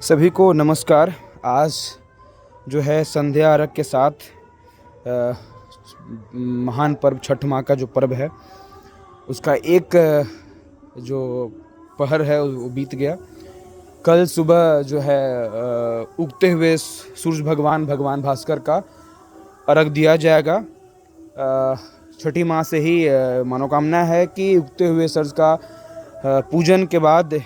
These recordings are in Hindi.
सभी को नमस्कार। आज जो है संध्या आरग के साथ अ, महान पर्व छठ माँ का जो पर्व है उसका एक जो पहर है वो बीत गया। कल सुबह जो है उगते हुए सूरज भगवान भगवान भास्कर का अर्घ दिया जाएगा। छठी माँ से ही मनोकामना है कि उगते हुए सूरज का पूजन के बाद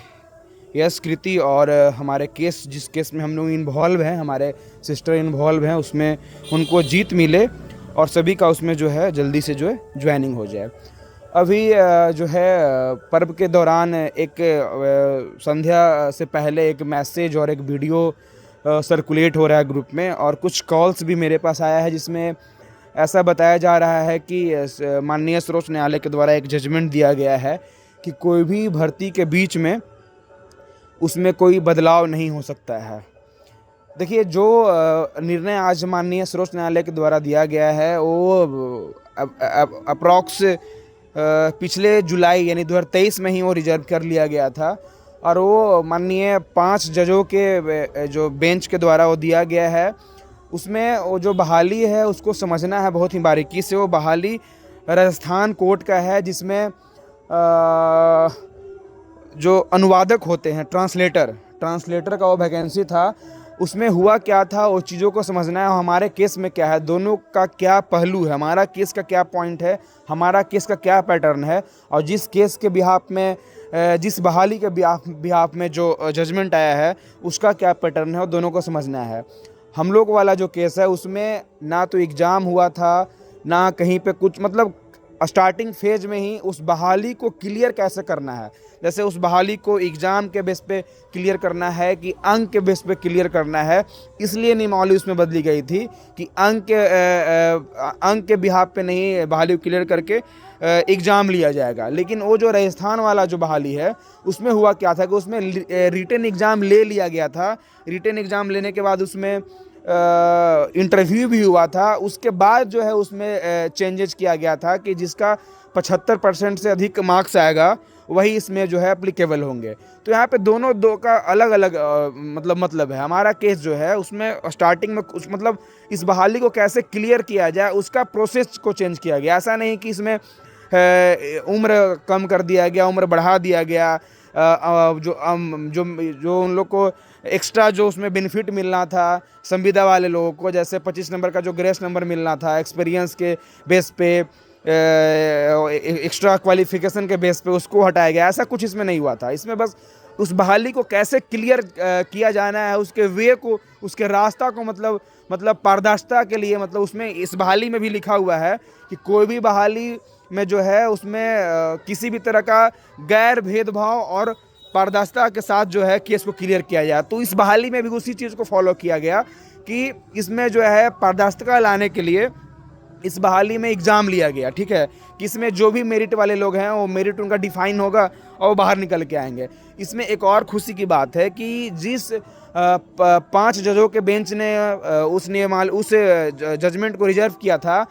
यस कृति और हमारे केस जिस केस में हम लोग इन्वॉल्व हैं, हमारे सिस्टर इन्वॉल्व हैं, उसमें उनको जीत मिले और सभी का उसमें जो है जल्दी से जो है ज्वाइनिंग हो जाए। अभी जो है पर्व के दौरान एक संध्या से पहले एक मैसेज और एक वीडियो सर्कुलेट हो रहा है ग्रुप में, और कुछ कॉल्स भी मेरे पास आया है जिसमें ऐसा बताया जा रहा है कि माननीय सर्वोच्च न्यायालय के द्वारा एक जजमेंट दिया गया है कि कोई भी भर्ती के बीच में उसमें कोई बदलाव नहीं हो सकता है। देखिए, जो निर्णय आज माननीय सर्वोच्च न्यायालय के द्वारा दिया गया है वो अप्रॉक्स पिछले जुलाई यानी 2023 में ही वो रिजर्व कर लिया गया था, और वो माननीय 5 जजों के जो बेंच के द्वारा वो दिया गया है। उसमें वो जो बहाली है उसको समझना है बहुत ही बारीकी से। वो बहाली राजस्थान कोर्ट का है जिसमें जो अनुवादक होते हैं, ट्रांसलेटर का वो वैकेंसी था। उसमें हुआ क्या था वो चीज़ों को समझना है। हमारे केस में क्या है, दोनों का क्या पहलू है, हमारा केस का क्या पॉइंट है, हमारा केस का क्या पैटर्न है, और जिस केस के बिहाफ में जिस बहाली के बिहाफ में जो जजमेंट आया है उसका क्या पैटर्न है, वो दोनों को समझना है। हम लोग वाला जो केस है उसमें ना तो एग्ज़ाम हुआ था ना कहीं पे कुछ, मतलब स्टार्टिंग फेज में ही उस बहाली को क्लियर कैसे करना है। जैसे उस बहाली को एग्ज़ाम के बेस पे क्लियर करना है कि अंक के बेस पे क्लियर करना है, इसलिए नियमावली उसमें बदली गई थी कि अंक के बिहाफ पे नहीं बहाली को क्लियर करके एग्ज़ाम लिया जाएगा। लेकिन वो जो राजस्थान वाला जो बहाली है उसमें हुआ क्या था कि उसमें रिटन एग्ज़ाम ले लिया गया था। रिटन एग्ज़ाम लेने के बाद उसमें इंटरव्यू भी हुआ था। उसके बाद जो है उसमें चेंजेस किया गया था कि जिसका 75% से अधिक मार्क्स आएगा वही इसमें जो है एप्लीकेबल होंगे। तो यहाँ पे दोनों दो का अलग अलग मतलब है। हमारा केस जो है उसमें स्टार्टिंग में कुछ मतलब इस बहाली को कैसे क्लियर किया जाए उसका प्रोसेस को चेंज किया गया। ऐसा नहीं कि इसमें उम्र कम कर दिया गया, उम्र बढ़ा दिया गया। जो उन लोग को एक्स्ट्रा जो उसमें बेनिफिट मिलना था संविदा वाले लोगों को, जैसे 25 नंबर का जो ग्रेस नंबर मिलना था एक्सपीरियंस के बेस पे, एक्स्ट्रा क्वालिफिकेशन के बेस पे, उसको हटाया गया। ऐसा कुछ इसमें नहीं हुआ था। इसमें बस उस बहाली को कैसे क्लियर किया जाना है, उसके वे को, उसके रास्ता को, मतलब पारदर्शिता के लिए, मतलब उसमें इस बहाली में भी लिखा हुआ है कि कोई भी बहाली में जो है उसमें किसी भी तरह का गैर भेदभाव और पारदर्शिता के साथ जो है केस को क्लियर किया जाए। तो इस बहाली में भी उसी चीज़ को फॉलो किया गया कि इसमें जो है पारदर्शिता लाने के लिए इस बहाली में एग्ज़ाम लिया गया। ठीक है, कि इसमें जो भी मेरिट वाले लोग हैं वो मेरिट उनका डिफाइन होगा और वो बाहर निकल के आएंगे। इसमें एक और खुशी की बात है कि जिस 5 जजों के बेंच ने उस जजमेंट को रिजर्व किया था,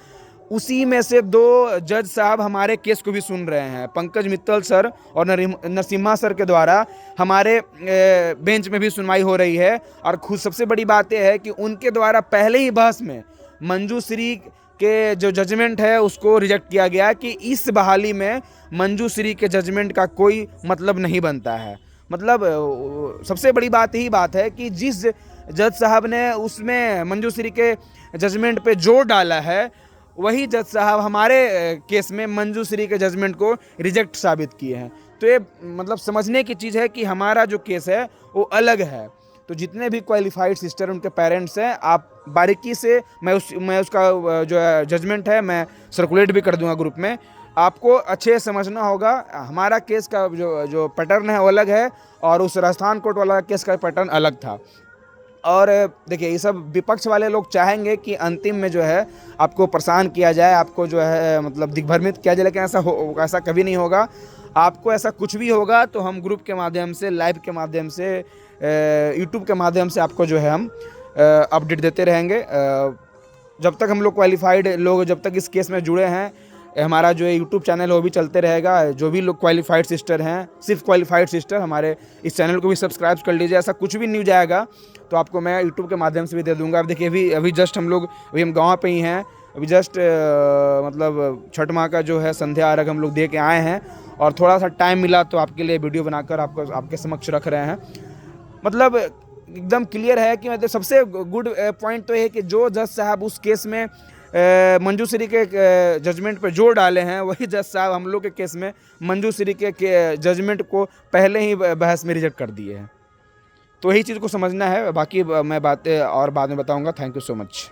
उसी में से 2 जज साहब हमारे केस को भी सुन रहे हैं। पंकज मित्तल सर और नरसिम्हा सर के द्वारा हमारे बेंच में भी सुनवाई हो रही है। और खुद सबसे बड़ी बात यह है कि उनके द्वारा पहले ही बहस में मंजू श्री के जो जजमेंट है उसको रिजेक्ट किया गया कि इस बहाली में मंजू श्री के जजमेंट का कोई मतलब नहीं बनता है। मतलब सबसे बड़ी बात यही बात है कि जिस जज साहब ने उसमें मंजू श्री के जजमेंट पे जोर डाला है वही जज साहब हमारे केस में मंजू श्री के जजमेंट को रिजेक्ट साबित किए हैं। तो ये मतलब समझने की चीज़ है कि हमारा जो केस है वो अलग है। तो जितने भी क्वालिफाइड सिस्टर उनके पेरेंट्स हैं, आप बारीकी से मैं उसका जो जजमेंट है मैं सर्कुलेट भी कर दूंगा ग्रुप में। आपको अच्छे समझना होगा। हमारा केस का जो पैटर्न है वो अलग है और उस राजस्थान कोर्ट वाला केस का पैटर्न अलग था। और देखिए, ये सब विपक्ष वाले लोग चाहेंगे कि अंतिम में जो है आपको परेशान किया जाए, आपको जो है मतलब दिग्भ्रमित किया जाए, लेकिन ऐसा कभी नहीं होगा। आपको ऐसा कुछ भी होगा तो हम ग्रुप के माध्यम से, लाइव के माध्यम से, यूट्यूब के माध्यम से आपको जो है हम अपडेट देते रहेंगे। जब तक हम लोग क्वालिफाइड लोग जब तक इस केस में जुड़े हैं, हमारा जो है यूट्यूब चैनल है वो भी चलते रहेगा। जो भी लोग क्वालिफाइड सिस्टर हैं, सिर्फ क्वालिफाइड सिस्टर, हमारे इस चैनल को भी सब्सक्राइब कर लीजिए। ऐसा कुछ भी न्यूज आएगा तो आपको मैं यूट्यूब के माध्यम से भी दे दूंगा। अब देखिए अभी जस्ट अभी हम गाँव पे ही हैं, अभी जस्ट मतलब छठ माह का जो है संध्या अर्घ हम लोग दे के आए हैं, और थोड़ा सा टाइम मिला तो आपके लिए वीडियो बनाकर आपके समक्ष रख रहे हैं। मतलब एकदम क्लियर है कि मतलब सबसे गुड पॉइंट तो है कि जो जज साहब उस केस में मंजू श्री के जजमेंट पर जोर डाले हैं, वही जज साहब हम लोग के केस में मंजू श्री के जजमेंट को पहले ही बहस में रिजेक्ट कर दिए हैं। तो यही चीज़ को समझना है, बाकी मैं बातें और बाद में बताऊंगा। Thank you so much.